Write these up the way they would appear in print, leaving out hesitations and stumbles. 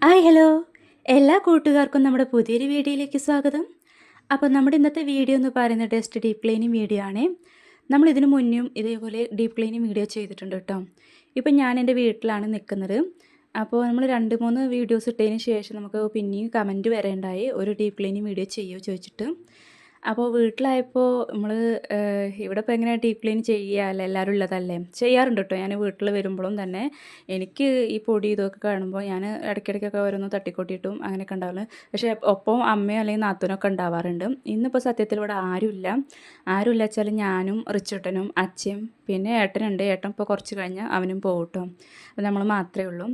Hi hello എല്ലാ കൂട്ടുകാർക്കും നമ്മുടെ പുതിയൊരു വീഡിയോയിലേക്ക് സ്വാഗതം. അപ്പോൾ നമ്മുടെ ഇന്നത്തെ വീഡിയോ എന്ന് പറയുന്നത് ടെസ്റ്റ് ഡീപ്പ് ക്ലീനിങ് വീഡിയോ ആണ്. നമ്മൾ ഇതിനു മുന്നും ഇതേപോലെ ഡീപ്പ് ക്ലീനിങ് വീഡിയോ ചെയ്തിട്ടുണ്ട് കേട്ടോ. ഇപ്പം ഞാൻ എൻ്റെ വീട്ടിലാണ് നിൽക്കുന്നത്. അപ്പോൾ നമ്മൾ 2-3 വീഡിയോസ് ഇട്ടതിന് ശേഷം നമുക്ക് പിന്നെയും കമൻറ്റ് വരേണ്ടായി ഒരു ഡീപ്പ് ക്ലീനിങ് വീഡിയോ ചെയ്യുമോ ചോദിച്ചിട്ട്. അപ്പോൾ വീട്ടിലായപ്പോൾ നമ്മൾ ഇവിടെ ഇപ്പോൾ എങ്ങനെ ഡീപ്പ് ക്ലീൻ ചെയ്യാല്ല എല്ലാവരും ഉള്ളതല്ലേ, ചെയ്യാറുണ്ട് കേട്ടോ. ഞാൻ വീട്ടിൽ വരുമ്പോഴും തന്നെ എനിക്ക് ഈ പൊടി ഇതൊക്കെ കാണുമ്പോൾ ഞാൻ ഇടയ്ക്കിടയ്ക്കൊക്കെ ഓരോന്ന് തട്ടിക്കൊട്ടിയിട്ടും അങ്ങനെയൊക്കെ ഉണ്ടാവില്ല. പക്ഷേ ഒപ്പം അമ്മയോ അല്ലെങ്കിൽ നാത്തൂനൊക്കെ ഉണ്ടാവാറുണ്ട്. ഇന്നിപ്പോൾ സത്യത്തിൽ ഇവിടെ ആരുമില്ല വെച്ചാൽ ഞാനും റിച്ചേട്ടനും അച്ഛയും പിന്നെ ഏട്ടനുണ്ട്. ഏട്ടൻ ഇപ്പോൾ കുറച്ച് കഴിഞ്ഞാൽ അവനും പോകും കേട്ടോ. അപ്പോൾ നമ്മൾ മാത്രമേ ഉള്ളൂ.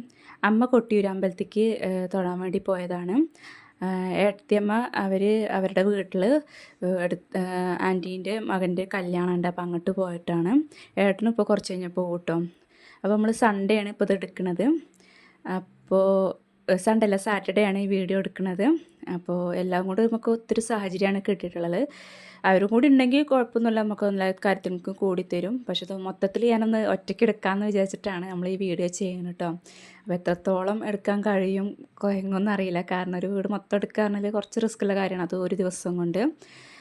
അമ്മ കൊട്ടിയൂർ അമ്പലത്തേക്ക് തൊഴാൻ വേണ്ടി പോയതാണ്. ഏട്ടത്തിയമ്മ അവരുടെ വീട്ടിൽ ആൻറ്റീൻ്റെ മകൻ്റെ കല്യാണം ഉണ്ട്. അപ്പോൾ അങ്ങോട്ട് പോയിട്ടാണ്. ഏട്ടനും ഇപ്പോൾ കുറച്ച് കഴിഞ്ഞപ്പോൾ കൂട്ടോ. അപ്പോൾ നമ്മൾ സൺഡേ ആണ് ഇപ്പോൾ ഇത് എടുക്കുന്നത്. അപ്പോൾ സൺഡേ അല്ല, സാറ്റർഡേ ആണ് ഈ വീഡിയോ എടുക്കുന്നത്. അപ്പോൾ എല്ലാം കൂടി നമുക്ക് ഒത്തിരി സാഹചര്യമാണ് കിട്ടിയിട്ടുള്ളത്. അവരും കൂടി ഉണ്ടെങ്കിൽ കുഴപ്പമൊന്നുമില്ല, നമുക്ക് എല്ലാ കാര്യത്തിനും കൂടിത്തരും. പക്ഷേ ഇത് മൊത്തത്തിൽ ഞാനൊന്ന് ഒറ്റയ്ക്ക് എടുക്കാമെന്ന് വിചാരിച്ചിട്ടാണ് നമ്മൾ ഈ വീഡിയോ ചെയ്യുന്നത് കേട്ടോ. അപ്പോൾ എത്രത്തോളം എടുക്കാൻ കഴിയും കുഴങ്ങുമെന്ന് അറിയില്ല. കാരണം ഒരു വീട് മൊത്തം എടുക്കുക പറഞ്ഞാൽ കുറച്ച് റിസ്ക്കുള്ള കാര്യമാണ്, അത് ഒരു ദിവസം കൊണ്ട്.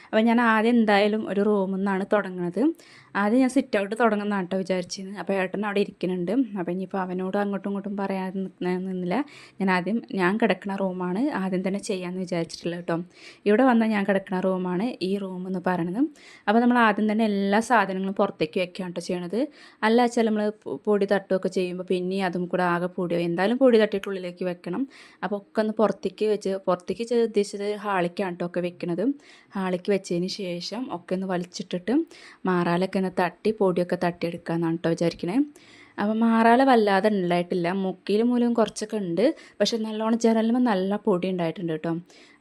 അപ്പോൾ ഞാൻ ആദ്യം എന്തായാലും ഒരു റൂമിൽ നിന്നാണ് തുടങ്ങുന്നത്. ആദ്യം ഞാൻ സിറ്റ് ഔട്ട് തുടങ്ങുന്നതാണ് കേട്ടോ വിചാരിച്ചിരുന്നത്. അപ്പോൾ ഏട്ടൻ അവിടെ ഇരിക്കുന്നുണ്ട്. അപ്പോൾ ഇനിയിപ്പോൾ അവനോട് അങ്ങോട്ടും ഇങ്ങോട്ടും പറയാൻ നിന്നില്ല. ഞാൻ കിടക്കുന്ന റൂമാണ് ആദ്യം തന്നെ ചെയ്യാമെന്ന് വിചാരിച്ചിട്ടുള്ളത് കേട്ടോ. ഇവിടെ വന്നാൽ ഞാൻ കിടക്കുന്ന റൂമാണ് ഈ റൂം എന്ന് പറയുന്നത്. അപ്പോൾ നമ്മൾ ആദ്യം തന്നെ എല്ലാ സാധനങ്ങളും പുറത്തേക്ക് വെക്കുകയാണ് കേട്ടോ ചെയ്യണത്. അല്ല വെച്ചാൽ നമ്മൾ പൊടി തട്ടുകയൊക്കെ ചെയ്യുമ്പോൾ പിന്നെ അതും കൂടെ ആകെ പൊടിയോ, എന്തായാലും പൊടി തട്ടിയിട്ട് ഉള്ളിലേക്ക് വെക്കണം. അപ്പോൾ ഒക്കെ ഒന്ന് പുറത്തേക്ക് ഉദ്ദേശിച്ചത് ഹാളിക്കാണ് കേട്ടോ ഒക്കെ വെക്കുന്നത്. ഹാളിക്ക് വെച്ചതിന് ശേഷം ഒക്കെ ഒന്ന് വലിച്ചിട്ടിട്ട് മാറാലൊക്കെ ഒന്ന് തട്ടി പൊടിയൊക്കെ തട്ടിയെടുക്കാമെന്നാണ് കേട്ടോ വിചാരിക്കണേ. അപ്പോൾ മാറാല വല്ലാതെ ഉണ്ടായിട്ടില്ല, മുക്കിലും മൂലവും കുറച്ചൊക്കെ ഉണ്ട്. പക്ഷെ നല്ലോണം ജനലുമ്പോൾ നല്ല പൊടി ഉണ്ടായിട്ടുണ്ട് കേട്ടോ.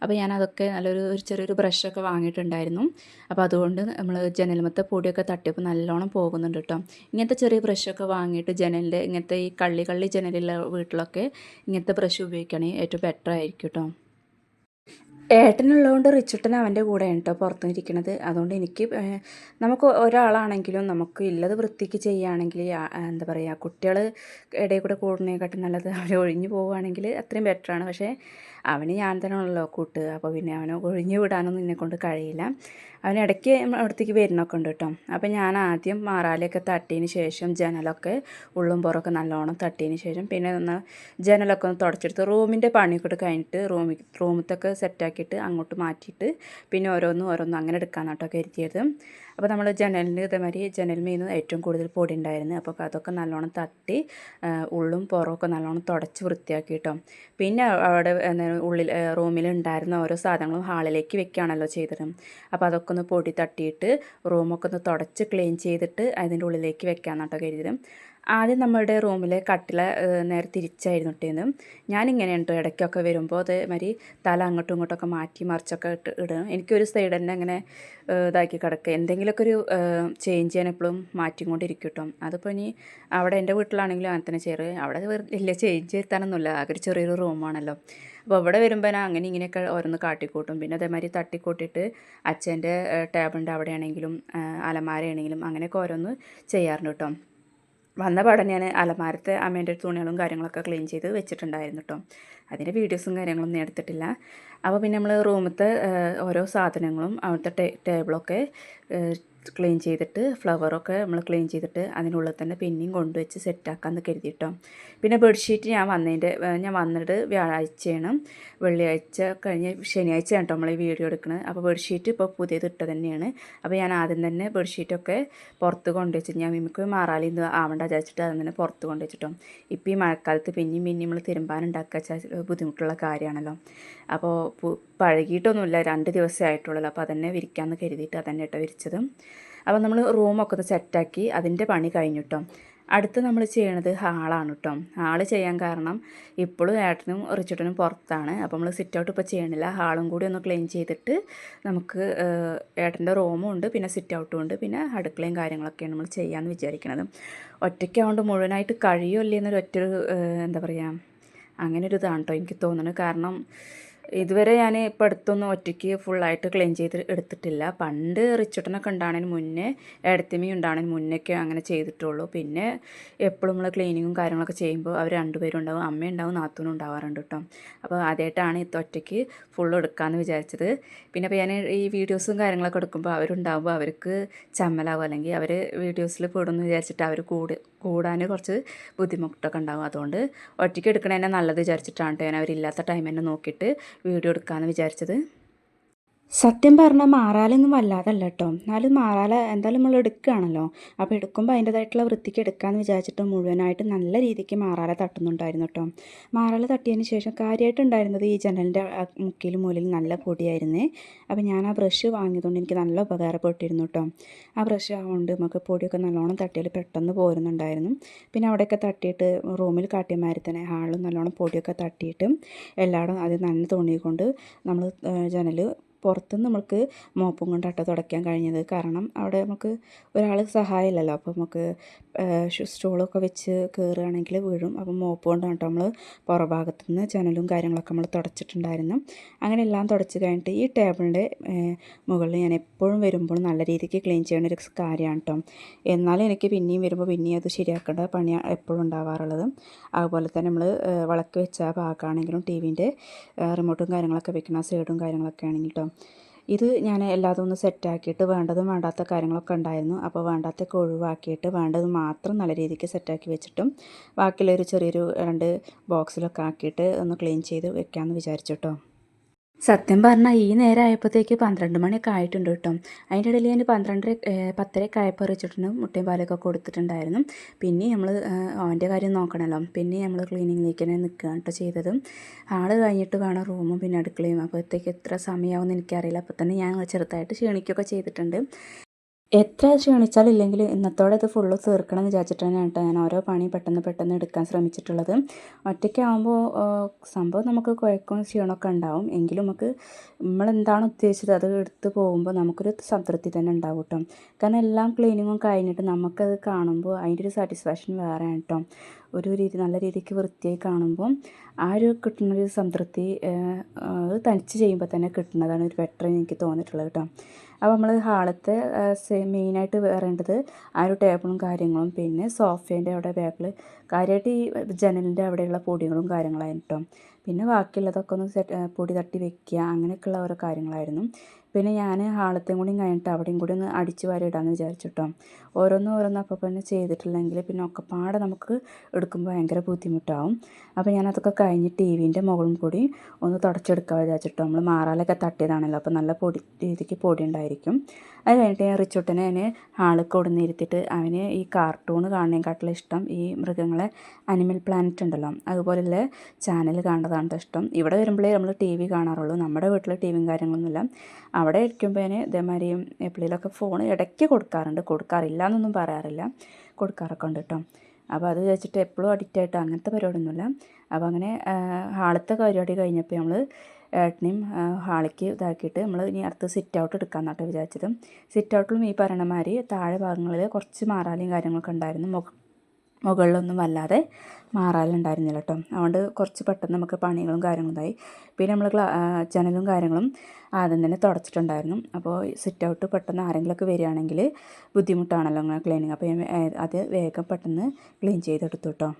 അപ്പോൾ ഞാനതൊക്കെ ഒരു ചെറിയൊരു ബ്രഷൊക്കെ വാങ്ങിയിട്ടുണ്ടായിരുന്നു. അപ്പോൾ അതുകൊണ്ട് നമ്മൾ ജനലുമത്തെ പൊടിയൊക്കെ തട്ടിയപ്പോൾ നല്ലോണം പോകുന്നുണ്ട് കേട്ടോ. ഇങ്ങനത്തെ ചെറിയ ബ്രഷൊക്കെ വാങ്ങിയിട്ട് ഇങ്ങനത്തെ ഈ കള്ളി ജനലുള്ള വീട്ടിലൊക്കെ ഇങ്ങനത്തെ ബ്രഷ് ഉപയോഗിക്കുകയാണെങ്കിൽ ഏറ്റവും ബെറ്റർ ആയിരിക്കും കേട്ടോ. ഏട്ടനുള്ളതുകൊണ്ട് റിച്ചുട്ടൻ അവൻ്റെ കൂടെയാണ് കേട്ടോ പുറത്തുനിന്നിരിക്കുന്നത്. അതുകൊണ്ട് എനിക്ക് നമുക്ക് ഒരാളാണെങ്കിലും നമുക്ക് ഇല്ലത് വൃത്തിക്ക് ചെയ്യുകയാണെങ്കിൽ എന്താ പറയുക, കുട്ടികൾ ഇടയിൽ കൂടെ കൂടുന്നതിനെക്കാട്ടും നല്ലത് അവർ ഒഴിഞ്ഞു പോവുകയാണെങ്കിൽ അത്രയും ബെറ്ററാണ്. പക്ഷേ അവന് ഞാൻ തന്നെ ഉള്ളല്ലോ കൂട്ട്. അപ്പോൾ പിന്നെ അവനെ ഒഴിഞ്ഞു വിടാനൊന്നും എന്നെക്കൊണ്ട് കഴിയില്ല. അവൻ ഇടയ്ക്ക് അടുത്തേക്ക് വരുന്നൊക്കെ ഉണ്ട് കേട്ടോ. അപ്പോൾ ഞാൻ ആദ്യം മാറാലയൊക്കെ തട്ടിയതിന് ശേഷം ജനലൊക്കെ ഉള്ളും പുറമൊക്കെ നല്ലോണം തട്ടിയതിന് ശേഷം പിന്നെ ജനലൊക്കെ ഒന്ന് തുടച്ചെടുത്ത് റൂമിൻ്റെ പണിയൊക്കെ കഴിഞ്ഞിട്ട് റൂമത്തൊക്കെ സെറ്റാക്കിയിട്ട് അങ്ങോട്ട് മാറ്റിയിട്ട് പിന്നെ ഓരോന്നും അങ്ങനെ എടുക്കാമെന്ന് കേട്ടോ കരുതിയത്. അപ്പോൾ നമ്മൾ ജനലിന് ഇതേമാതിരി ജനലിൽ നിന്ന് ഏറ്റവും കൂടുതൽ പൊടി ഉണ്ടായിരുന്നു. അപ്പോൾ അതൊക്കെ നല്ലോണം തട്ടി ഉള്ളും പുറമൊക്കെ നല്ലോണം തുടച്ച് വൃത്തിയാക്കി കേട്ടോ. പിന്നെ അവിടെ ഉള്ളിൽ റൂമിൽ ഉണ്ടായിരുന്ന ഓരോ സാധനങ്ങളും ഹാളിലേക്ക് വെക്കുകയാണല്ലോ ചെയ്തത്. അപ്പോൾ അതൊക്കെ ഒന്ന് പൊടി തട്ടിയിട്ട് റൂമൊക്കെ ഒന്ന് തുടച്ച് ക്ലീൻ ചെയ്തിട്ട് അതിൻ്റെ ഉള്ളിലേക്ക് വെക്കാമെന്ന് കേട്ടോ കരുതിയത്. ആദ്യം നമ്മളുടെ റൂമിലെ കട്ടില നേരെ തിരിച്ചായിരുന്നു ഇട്ടേന്ന്. ഞാനിങ്ങനെയാണ് കേട്ടോ ഇടയ്ക്കൊക്കെ വരുമ്പോൾ അതേമാതിരി തല അങ്ങോട്ടും ഇങ്ങോട്ടൊക്കെ മാറ്റി മറിച്ചൊക്കെ ഇടും. എനിക്കൊരു സൈഡ് തന്നെ അങ്ങനെ ഇതാക്കി കിടക്കുക, എന്തെങ്കിലുമൊക്കെ ഒരു ചേഞ്ച് ചെയ്യാൻ എപ്പോഴും മാറ്റിക്കൊണ്ടിരിക്കും കേട്ടോ. അതിപ്പോൾ ഇനി അവിടെ എൻ്റെ വീട്ടിലാണെങ്കിലും അങ്ങനെ തന്നെ ചെയ്യാറ്. അവിടെ വലിയ ചേഞ്ച് വരുത്താനൊന്നുമില്ല, ആകെ ഒരു ചെറിയൊരു റൂമാണല്ലോ. അപ്പോൾ ഇവിടെ വരുമ്പോൾ ഞാൻ അങ്ങനെ ഇങ്ങനെയൊക്കെ ഓരോന്ന് കാട്ടിക്കൂട്ടും. പിന്നെ അതേമാതിരി തട്ടിക്കൂട്ടിയിട്ട് അച്ഛൻ്റെ ടേബിളിൻ്റെ അവിടെയാണെങ്കിലും അലമാരയാണെങ്കിലും അങ്ങനെയൊക്കെ ഓരോന്ന് ചെയ്യാറുണ്ട് കേട്ടോ. വന്ന പാടെ ഞാൻ അലമാരത്തെ അമ്മേൻ്റെ തുണികളും കാര്യങ്ങളൊക്കെ ക്ലീൻ ചെയ്ത് വെച്ചിട്ടുണ്ടായിരുന്നു കേട്ടോ. അതിൻ്റെ വീഡിയോസും കാര്യങ്ങളൊന്നും എടുത്തിട്ടില്ല. അപ്പോൾ പിന്നെ നമ്മൾ റൂമത്തെ ഓരോ സാധനങ്ങളും അവിടുത്തെ ടേബിളൊക്കെ ക്ലീൻ ചെയ്തിട്ട് ഫ്ലവറൊക്കെ നമ്മൾ ക്ലീൻ ചെയ്തിട്ട് അതിനുള്ളിൽ തന്നെ പിന്നെയും കൊണ്ടുവച്ച് സെറ്റാക്കാമെന്ന് കരുതിയിട്ടോ. പിന്നെ ബെഡ്ഷീറ്റ് ഞാൻ വന്നിട്ട് വ്യാഴാഴ്ചയാണ്, വെള്ളിയാഴ്ച കഴിഞ്ഞ് ശനിയാഴ്ചയാണ് കേട്ടോ നമ്മൾ ഈ വീഡിയോ എടുക്കുന്നത്. അപ്പോൾ ബെഡ്ഷീറ്റ് ഇപ്പോൾ പുതിയത് ഇട്ട തന്നെയാണ്. അപ്പോൾ ഞാൻ ആദ്യം തന്നെ ബെഡ്ഷീറ്റൊക്കെ പുറത്ത് കൊണ്ടുവച്ചിട്ട് ഞാൻ നമുക്ക് മാറാലി ഇത് ആവേണ്ട വിചാരിച്ചിട്ട് അതിൽ തന്നെ പുറത്ത് കൊണ്ടുവച്ചിട്ടോ. ഇപ്പോൾ ഈ മഴക്കാലത്ത് പിന്നെയും നമ്മൾ തിരുമ്പാനുണ്ടാക്കുക ബുദ്ധിമുട്ടുള്ള കാര്യമാണല്ലോ. അപ്പോൾ പഴകിയിട്ടൊന്നുമില്ല, 2 ദിവസമേ ആയിട്ടുള്ളൂ. അപ്പോൾ അതന്നെ വിരിക്കാമെന്ന് കരുതിയിട്ട് അതന്നെ കേട്ടോ വിരിച്ചത്. അപ്പോൾ നമ്മൾ റൂമൊക്കെ ഒന്ന് സെറ്റാക്കി അതിൻ്റെ പണി കഴിഞ്ഞിട്ടോ. അടുത്ത് നമ്മൾ ചെയ്യണത് ഹാളാണ് കേട്ടോ. ഹാള് ചെയ്യാൻ കാരണം ഇപ്പോഴും ഏട്ടനും റിച്ചുട്ടനും പുറത്താണ്. അപ്പോൾ നമ്മൾ സിറ്റ് ഔട്ട് ഇപ്പോൾ ചെയ്യണില്ല, ഹാളും കൂടി ഒന്ന് ക്ലീൻ ചെയ്തിട്ട് നമുക്ക് ഏട്ടൻ്റെ റൂമും ഉണ്ട്, പിന്നെ സിറ്റ് ഔട്ടും ഉണ്ട്, പിന്നെ അടുക്കളയും കാര്യങ്ങളൊക്കെയാണ് നമ്മൾ ചെയ്യാമെന്ന് വിചാരിക്കണത്. ഒറ്റയ്ക്കാവുകൊണ്ട് മുഴുവനായിട്ട് കഴിയുമല്ലേ എന്നൊരു എന്താ പറയുക, അങ്ങനെ ഒരു ഇതാണ് കേട്ടോ എനിക്ക് തോന്നുന്നത്. കാരണം ഇതുവരെ ഞാൻ ഇപ്പോൾ അടുത്തൊന്നും ഒറ്റയ്ക്ക് ഫുള്ളായിട്ട് ക്ലീൻ ചെയ്ത് എടുത്തിട്ടില്ല. പണ്ട് റിച്ചുട്ടനൊക്കെ ഉണ്ടാകുന്നതിന് മുന്നേ, ഏടത്തിയമ്മയും ഉണ്ടാകുന്നതിന് മുന്നേയൊക്കെ അങ്ങനെ ചെയ്തിട്ടുള്ളൂ. പിന്നെ എപ്പോഴും നമ്മൾ ക്ലീനിങ്ങും കാര്യങ്ങളൊക്കെ ചെയ്യുമ്പോൾ അവർ രണ്ടുപേരും ഉണ്ടാവും, അമ്മയുണ്ടാവും, നാത്തൂനും ഉണ്ടാവാറുണ്ട് കേട്ടോ. അപ്പോൾ ആദ്യമായിട്ടാണ് ഇത് ഒറ്റയ്ക്ക് ഫുള്ള് എടുക്കാമെന്ന് വിചാരിച്ചത്. പിന്നെ അപ്പോൾ ഞാൻ ഈ വീഡിയോസും കാര്യങ്ങളൊക്കെ എടുക്കുമ്പോൾ അവരുണ്ടാകുമ്പോൾ അവർക്ക് ചമ്മലാകും, അല്ലെങ്കിൽ അവർ വീഡിയോസിൽ പെടുമെന്ന് വിചാരിച്ചിട്ട് അവർ കൂടാൻ കുറച്ച് ബുദ്ധിമുട്ടൊക്കെ ഉണ്ടാകും. അതുകൊണ്ട് ഒറ്റയ്ക്ക് എടുക്കണതന്നെ നല്ലത് വിചാരിച്ചിട്ടാണ് കേട്ടോ ഞാൻ അവരില്ലാത്ത ടൈം തന്നെ നോക്കിയിട്ട് വീഡിയോ എടുക്കാമെന്ന് വിചാരിച്ചത്. സത്യം പറഞ്ഞാൽ മാറാലൊന്നും വല്ലാതല്ല കേട്ടോ. എന്നാലും മാറാല എന്തായാലും നമ്മൾ എടുക്കുകയാണല്ലോ, അപ്പോൾ എടുക്കുമ്പോൾ അതിൻ്റേതായിട്ടുള്ള വൃത്തിക്ക് എടുക്കാമെന്ന് വിചാരിച്ചിട്ട് മുഴുവനായിട്ട് നല്ല രീതിക്ക് മാറാല തട്ടുന്നുണ്ടായിരുന്നു കേട്ടോ. മാറാല തട്ടിയതിന് ശേഷം കാര്യമായിട്ടുണ്ടായിരുന്നത് ഈ ജനലിൻ്റെ മുക്കിലും മൂലയിലും നല്ല പൊടിയായിരുന്നേ. അപ്പോൾ ഞാൻ ആ ബ്രഷ് വാങ്ങിയതുകൊണ്ട് എനിക്ക് നല്ല ഉപകാരപ്പെട്ടിരുന്നു കേട്ടോ. ആ ബ്രഷ് ആവുകൊണ്ട് നമുക്ക് പൊടിയൊക്കെ നല്ലോണം തട്ടിയാൽ പെട്ടെന്ന് പോരുന്നുണ്ടായിരുന്നു. പിന്നെ അവിടെയൊക്കെ തട്ടിയിട്ട് റൂമിൽ കാട്ടിയ മാതിരി തന്നെ ഹാളും നല്ലോണം പൊടിയൊക്കെ തട്ടിയിട്ട് എല്ലായിടും അത് നനഞ്ഞ തുണി കൊണ്ട് നമ്മൾ ജനൽ പുറത്തുനിന്ന് നമുക്ക് മോപ്പും കൊണ്ടാട്ടോ തുടയ്ക്കാൻ കഴിഞ്ഞത്. കാരണം അവിടെ നമുക്ക് ഒരാൾ സഹായമില്ലല്ലോ. അപ്പോൾ നമുക്ക് സ്റ്റൂളൊക്കെ വെച്ച് കയറുകയാണെങ്കിൽ വീഴും. അപ്പോൾ മോപ്പ് കൊണ്ടാണ് കേട്ടോ നമ്മൾ പുറഭാഗത്തു നിന്ന് ജനലും കാര്യങ്ങളൊക്കെ നമ്മൾ തുടച്ചിട്ടുണ്ടായിരുന്നു. അങ്ങനെ എല്ലാം തുടച്ച് കഴിഞ്ഞിട്ട് ഈ ടേബിളിൻ്റെ മുകളിൽ ഞാൻ എപ്പോഴും വരുമ്പോൾ നല്ല രീതിക്ക് ക്ലീൻ ചെയ്യുന്ന ഒരു കാര്യമാണ് കേട്ടോ. എന്നാലും എനിക്ക് പിന്നെയും വരുമ്പോൾ പിന്നെയും അത് ശരിയാക്കേണ്ട പണി എപ്പോഴും ഉണ്ടാവാറുള്ളത്. അതുപോലെ തന്നെ നമ്മൾ വിളക്ക് വെച്ച ഭാഗമാണെങ്കിലും ടി വിൻ്റെ റിമോട്ടും കാര്യങ്ങളൊക്കെ വെക്കുന്ന സൈഡും കാര്യങ്ങളൊക്കെ ആണെങ്കിൽ കേട്ടോ. ഇത് ഞാൻ എല്ലാതും ഒന്ന് സെറ്റാക്കിയിട്ട് വേണ്ടതും വേണ്ടാത്ത കാര്യങ്ങളൊക്കെ ഉണ്ടായിരുന്നു. അപ്പോൾ വേണ്ടാത്തൊക്കെ ഒഴിവാക്കിയിട്ട് വേണ്ടത് മാത്രം നല്ല രീതിക്ക് സെറ്റാക്കി വെച്ചിട്ടും ബാക്കിയുള്ളൊരു ചെറിയൊരു 2 ബോക്സിലൊക്കെ ആക്കിയിട്ട് ഒന്ന് ക്ലീൻ ചെയ്ത് വെക്കാമെന്ന് വിചാരിച്ചു കേട്ടോ. സത്യം പറഞ്ഞാൽ ഈ നേരം ആയപ്പോഴത്തേക്ക് 12 മണിയൊക്കെ ആയിട്ടുണ്ട് കേട്ടോ. അതിൻ്റെ ഇടയിൽ ഞാൻ 10:30 ആയപ്പോൾ റിച്ചിട്ടിന് മുട്ടയും പാലൊക്കെ കൊടുത്തിട്ടുണ്ടായിരുന്നു. പിന്നെ നമ്മൾ അവൻ്റെ കാര്യം നോക്കണമല്ലോ, പിന്നെ നമ്മൾ ക്ലീനിങ്ങിലേക്ക് തന്നെ നിൽക്കുകയാണ് കേട്ടോ ചെയ്തത്. ആൾ കഴിഞ്ഞിട്ട് വേണം റൂമും പിന്നെ അടുക്കളയും. അപ്പോഴത്തേക്ക് എത്ര സമയമാവുമെന്ന് എനിക്കറിയില്ല. അപ്പോൾ തന്നെ ഞാൻ ചെറുതായിട്ട് ക്ഷീണിക്കുകയൊക്കെ ചെയ്തിട്ടുണ്ട്. എത്ര ക്ഷീണിച്ചാലില്ലെങ്കിലും ഇന്നത്തോടെ ഇത് ഫുള്ള് തീർക്കണം എന്ന് വിചാരിച്ചിട്ടാണ് കേട്ടോ ഞാൻ ഓരോ പണി പെട്ടെന്ന് എടുക്കാൻ ശ്രമിച്ചിട്ടുള്ളത്. ഒറ്റയ്ക്കാവുമ്പോൾ സംഭവം നമുക്ക് കുഴക്കവും ക്ഷീണമൊക്കെ ഉണ്ടാവും, എങ്കിലും നമുക്ക് നമ്മളെന്താണ് ഉദ്ദേശിച്ചത് അത് എടുത്ത് പോകുമ്പോൾ നമുക്കൊരു സംതൃപ്തി തന്നെ ഉണ്ടാവും കേട്ടോ. കാരണം എല്ലാം ക്ലീനിങ്ങും കഴിഞ്ഞിട്ട് നമുക്കത് കാണുമ്പോൾ അതിൻ്റെ ഒരു സാറ്റിസ്ഫാക്ഷൻ വേറെയാണ് കേട്ടോ. ഒരു നല്ല രീതിക്ക് വൃത്തിയായി കാണുമ്പോൾ ആ ഒരു കിട്ടുന്നൊരു സംതൃപ്തി അത് തനിച്ച് ചെയ്യുമ്പോൾ തന്നെ കിട്ടുന്നതാണ് ഒരു ബെറ്റർ എനിക്ക് തോന്നിയിട്ടുള്ളത് കേട്ടോ. അപ്പോൾ നമ്മൾ ഹാളത്തെ മെയിനായിട്ട് വരേണ്ടത് ആ ഒരു ടേബിളും കാര്യങ്ങളും പിന്നെ സോഫേൻ്റെ അവിടെ ബാക്കിൽ കാര്യമായിട്ട് ഈ ജനലിൻ്റെ അവിടെയുള്ള പൊടികളും കാര്യങ്ങളായിരുന്നു കേട്ടോ. പിന്നെ ബാക്കിയുള്ളതൊക്കെ ഒന്ന് പൊടി തട്ടി വെക്കുക അങ്ങനെയൊക്കെയുള്ള ഓരോ കാര്യങ്ങളായിരുന്നു. പിന്നെ ഞാൻ ഹാളത്തെയും കൂടി കഴിഞ്ഞിട്ട് അവിടെയും കൂടി ഒന്ന് അടിച്ച് വാരി ഇടാമെന്ന് വിചാരിച്ചു കേട്ടോ. ഓരോന്നും അപ്പോൾ തന്നെ ചെയ്തിട്ടില്ലെങ്കിൽ പിന്നെ ഒക്കെപ്പാടെ നമുക്ക് എടുക്കുമ്പോൾ ഭയങ്കര ബുദ്ധിമുട്ടാവും. അപ്പോൾ ഞാനതൊക്കെ കഴിഞ്ഞ് ടി വിൻ്റെ മുകളും കൂടി ഒന്ന് തുടച്ചെടുക്കാൻ വിചാരിച്ചിട്ടോ. നമ്മൾ മാറാലൊക്കെ തട്ടിയതാണല്ലോ, അപ്പോൾ നല്ല രീതിക്ക് പൊടി ഉണ്ടായിരിക്കും. അത് കഴിഞ്ഞിട്ട് ഞാൻ റിച്ചുട്ടനെ ഞാൻ ഹാളിൽ കൊടുന്നിരുത്തിയിട്ട് അവന് ഈ കാർട്ടൂൺ കാണുന്നതിനെക്കാട്ടിലും ഇഷ്ടം ഈ മൃഗങ്ങളെ അനിമൽ പ്ലാനറ്റ് ഉണ്ടല്ലോ അതുപോലെയുള്ള ചാനൽ കാണുന്നതാണ് ഇഷ്ടം. ഇവിടെ വരുമ്പോഴേ നമ്മൾ ടി വി കാണാറുള്ളൂ. നമ്മുടെ വീട്ടിൽ ടി വിയും കാര്യങ്ങളൊന്നുമില്ല. അവിടെ ഇരിക്കുമ്പോൾ ഞാൻ ഇതേമാതിരി എപ്പോഴേലൊക്കെ ഫോൺ ഇടയ്ക്ക് കൊടുക്കാറില്ല എന്നൊന്നും പറയാറില്ല, കൊടുക്കാറൊക്കെ ഉണ്ട് കേട്ടോ. അപ്പോൾ അത് വെച്ചിട്ട് എപ്പോഴും അഡിക്റ്റായിട്ട് അങ്ങനത്തെ പരിപാടിയൊന്നുമില്ല. അപ്പോൾ അങ്ങനെ ഹാളത്തെ പരിപാടി കഴിഞ്ഞപ്പോൾ നമ്മൾ ഏട്ടനെയും ഹാളിക്ക് ഇതാക്കിയിട്ട് നമ്മൾ ഇനി അടുത്ത് സിറ്റ് ഔട്ട് എടുക്കാമെന്നാട്ടോ വിചാരിച്ചത്. സിറ്റ് ഔട്ടിലും ഈ പറയണ മാതിരി താഴെ ഭാഗങ്ങളിൽ കുറച്ച് മാറാലയും കാര്യങ്ങളൊക്കെ ഉണ്ടായിരുന്നു. മുകളിലൊന്നും വല്ലാതെ മാറാലുണ്ടായിരുന്നില്ല കേട്ടോ. അതുകൊണ്ട് കുറച്ച് പെട്ടെന്ന് നമുക്ക് പണികളും കാര്യങ്ങളും ഇതായി. പിന്നെ നമ്മൾ ജനലും കാര്യങ്ങളും ആദ്യം തന്നെ തുടച്ചിട്ടുണ്ടായിരുന്നു. അപ്പോൾ സിറ്റ് ഔട്ട് പെട്ടെന്ന് ആരെങ്കിലുമൊക്കെ വരികയാണെങ്കിൽ ബുദ്ധിമുട്ടാണല്ലോ അങ്ങനെ ക്ലീനിങ്. അപ്പോൾ അത് വേഗം പെട്ടെന്ന് ക്ലീൻ ചെയ്തെടുത്തു കേട്ടോ.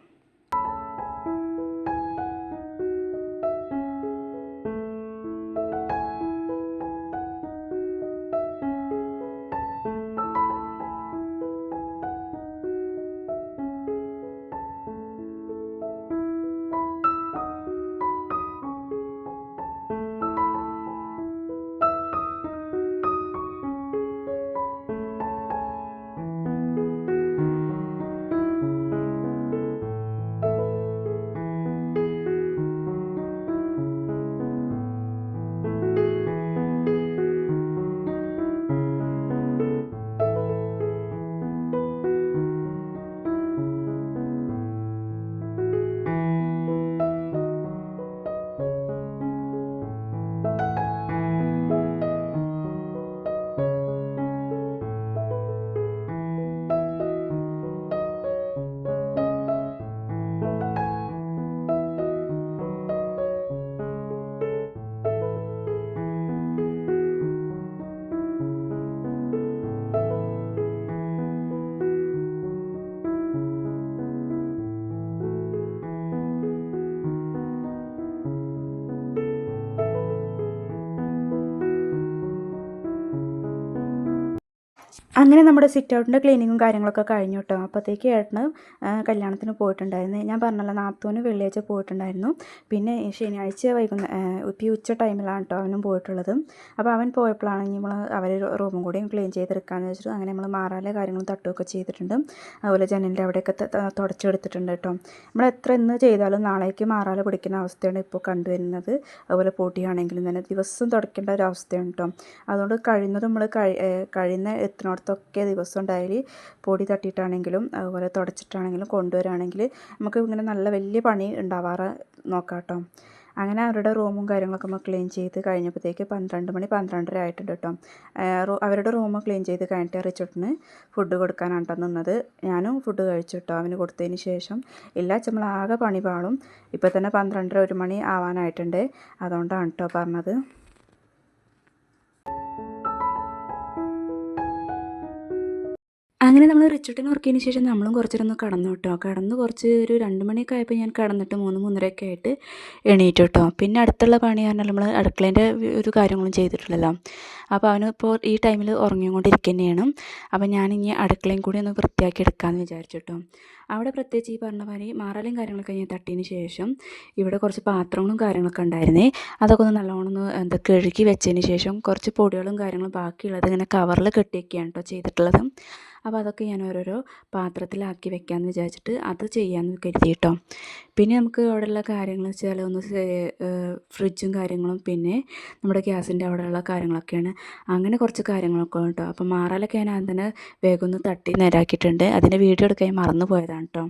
അങ്ങനെ നമ്മുടെ സിറ്റ് ഔട്ടിൻ്റെ ക്ലീനിങ്ങും കാര്യങ്ങളൊക്കെ കഴിഞ്ഞു കേട്ടോ. അപ്പോഴത്തേക്ക് ഏട്ടന് കല്യാണത്തിന് പോയിട്ടുണ്ടായിരുന്നു. ഞാൻ പറഞ്ഞല്ലോ നാത്തൂന് വെള്ളിയാഴ്ച പോയിട്ടുണ്ടായിരുന്നു. പിന്നെ ശനിയാഴ്ച ഇപ്പോൾ ഈ ഉച്ച ടൈമിലാണ് കേട്ടോ അവനും പോയിട്ടുള്ളത്. അപ്പോൾ അവൻ പോയപ്പോഴാണ് നമ്മൾ അവർ റൂമും കൂടിയും ക്ലീൻ ചെയ്തെടുക്കാമെന്ന് വെച്ചിട്ട് അങ്ങനെ നമ്മൾ മാറാലെ കാര്യങ്ങളും തട്ടുകയൊക്കെ ചെയ്തിട്ടുണ്ട്. അതുപോലെ ജനലിൻ്റെ അവിടെയൊക്കെ തുടച്ചെടുത്തിട്ടുണ്ട് കേട്ടോ. നമ്മൾ എത്ര ഇന്ന് ചെയ്താലും നാളേക്ക് മാറാലെ പിടിക്കുന്ന അവസ്ഥയാണ് ഇപ്പോൾ കണ്ടുവരുന്നത്. അതുപോലെ പൊടിയാണെങ്കിലും തന്നെ ദിവസം തുടയ്ക്കേണ്ട ഒരു അവസ്ഥയാണ് കേട്ടോ. അതുകൊണ്ട് കഴിയുന്നത് നമ്മൾ കഴിയുന്ന എത്തുന്നിടത്തൊക്കെ ദിവസവും ഡെയിലി പൊടി തട്ടിയിട്ടാണെങ്കിലും അതുപോലെ തുടച്ചിട്ടാണെങ്കിലും കൊണ്ടുവരികയാണെങ്കിൽ നമുക്ക് ഇങ്ങനെ നല്ല വലിയ പണി ഉണ്ടാവാറ് നോക്കാം കേട്ടോ. അങ്ങനെ അവരുടെ റൂമും കാര്യങ്ങളൊക്കെ നമ്മൾ ക്ലീൻ ചെയ്ത് കഴിഞ്ഞപ്പോഴത്തേക്ക് 12 മണി 12:30 ആയിട്ടുണ്ട് കേട്ടോ. അവരുടെ റൂം ക്ലീൻ ചെയ്ത് കഴിഞ്ഞിട്ട് റിച്ചോട്ടിന് ഫുഡ് കൊടുക്കാനാണ് കേട്ടോ നിന്നത്. ഞാനും ഫുഡ് കഴിച്ചു കേട്ടോ അവന് കൊടുത്തതിന് ശേഷം. ഇല്ല നമ്മൾ ആകെ പണി പാളും. ഇപ്പോൾ തന്നെ 12:30 1 മണി ആവാനായിട്ടുണ്ട്. അതുകൊണ്ടാണ് കേട്ടോ പറഞ്ഞത്. അങ്ങനെ നമ്മൾ റിച്ചോട്ടിനെ ഉറക്കിയതിന് ശേഷം നമ്മളും കുറച്ചേരം കടന്നു കേട്ടോ. കടന്ന് കുറച്ച് ഒരു 2 മണിയൊക്കെ ആയപ്പോൾ ഞാൻ കടന്നിട്ട് 3 3:30 ആയിട്ട് എണീറ്റു കേട്ടോ. പിന്നെ അടുത്തുള്ള പണി പറഞ്ഞാൽ നമ്മൾ അടുക്കളേൻ്റെ ഒരു കാര്യങ്ങളും ചെയ്തിട്ടില്ലല്ലോ. അപ്പോൾ അവനിപ്പോൾ ഈ ടൈമിൽ ഉറങ്ങിക്കൊണ്ടിരിക്കുക തന്നെയാണ്. അപ്പോൾ ഞാനിനി അടുക്കളയും കൂടി ഒന്ന് വൃത്തിയാക്കി എടുക്കാമെന്ന് വിചാരിച്ചു കേട്ടോ. അവിടെ പ്രത്യേകിച്ച് ഈ പറഞ്ഞ മാതിരി മാറലും കാര്യങ്ങളൊക്കെ ഞാൻ തട്ടിയതിന് ശേഷം ഇവിടെ കുറച്ച് പാത്രങ്ങളും കാര്യങ്ങളൊക്കെ ഉണ്ടായിരുന്നേ. അതൊക്കെ ഒന്ന് നല്ലോണം ഒന്ന് കഴുകി വെച്ചതിന് ശേഷം കുറച്ച് പൊടികളും കാര്യങ്ങളും ബാക്കിയുള്ളത് ഇങ്ങനെ കവറിൽ കെട്ടിയൊക്കെയാണ് കേട്ടോ ചെയ്തിട്ടുള്ളത്. അപ്പോൾ അതൊക്കെ ഞാൻ ഓരോരോ പാത്രത്തിലാക്കി വെക്കാമെന്ന് വിചാരിച്ചിട്ട് അത് ചെയ്യാമെന്ന് കരുതി കേട്ടോ. പിന്നെ നമുക്ക് അവിടെയുള്ള കാര്യങ്ങൾ വെച്ചാൽ ഒന്ന് ഫ്രിഡ്ജും കാര്യങ്ങളും പിന്നെ നമ്മുടെ ഗ്യാസിൻ്റെ അവിടെയുള്ള കാര്യങ്ങളൊക്കെയാണ്. അങ്ങനെ കുറച്ച് കാര്യങ്ങളൊക്കെ കേട്ടോ. അപ്പോൾ മാറാലൊക്കെ ഞാൻ ആദ്യം തന്നെ വേഗം ഒന്ന് തട്ടി നേരാക്കിയിട്ടുണ്ട്. അതിൻ്റെ വീഡിയോ എടുക്കാൻ മറന്നു പോയതാണ് കേട്ടോ.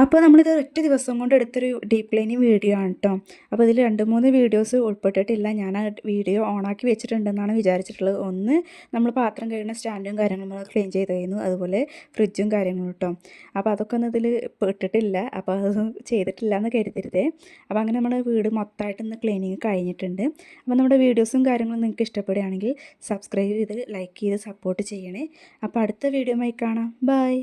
അപ്പോൾ നമ്മളിത് ഒറ്റ ദിവസം കൊണ്ട് എടുത്തൊരു ഡീപ്പ് ക്ലീനിങ് വീഡിയോ ആണ് കേട്ടോ. അപ്പോൾ ഇതിൽ 2-3 വീഡിയോസ് ഉൾപ്പെട്ടിട്ടില്ല. ഞാൻ ആ വീഡിയോ ഓണാക്കി വെച്ചിട്ടുണ്ടെന്നാണ് വിചാരിച്ചിട്ടുള്ളത്. ഒന്ന് നമ്മൾ പാത്രം കഴുകുന്ന സ്റ്റാൻഡും കാര്യങ്ങളും നമ്മൾ ക്ലീൻ ചെയ്തായിരുന്നു, അതുപോലെ ഫ്രിഡ്ജും കാര്യങ്ങളും കേട്ടോ. അപ്പോൾ അതൊക്കെ ഒന്നും ഇതിൽ ഇട്ടിട്ടില്ല, അപ്പോൾ അത് ചെയ്തിട്ടില്ല എന്ന് കരുതരുതേ. അപ്പോൾ അങ്ങനെ നമ്മുടെ വീട് മൊത്തമായിട്ട് ഇന്ന് ക്ലീനിങ് കഴിഞ്ഞിട്ടുണ്ട്. അപ്പോൾ നമ്മുടെ വീഡിയോസും കാര്യങ്ങളും നിങ്ങൾക്ക് ഇഷ്ടപ്പെടുകയാണെങ്കിൽ സബ്സ്ക്രൈബ് ചെയ്ത് ലൈക്ക് ചെയ്ത് സപ്പോർട്ട് ചെയ്യണേ. അപ്പോൾ അടുത്ത വീഡിയോയുമായി കാണാം. ബൈ.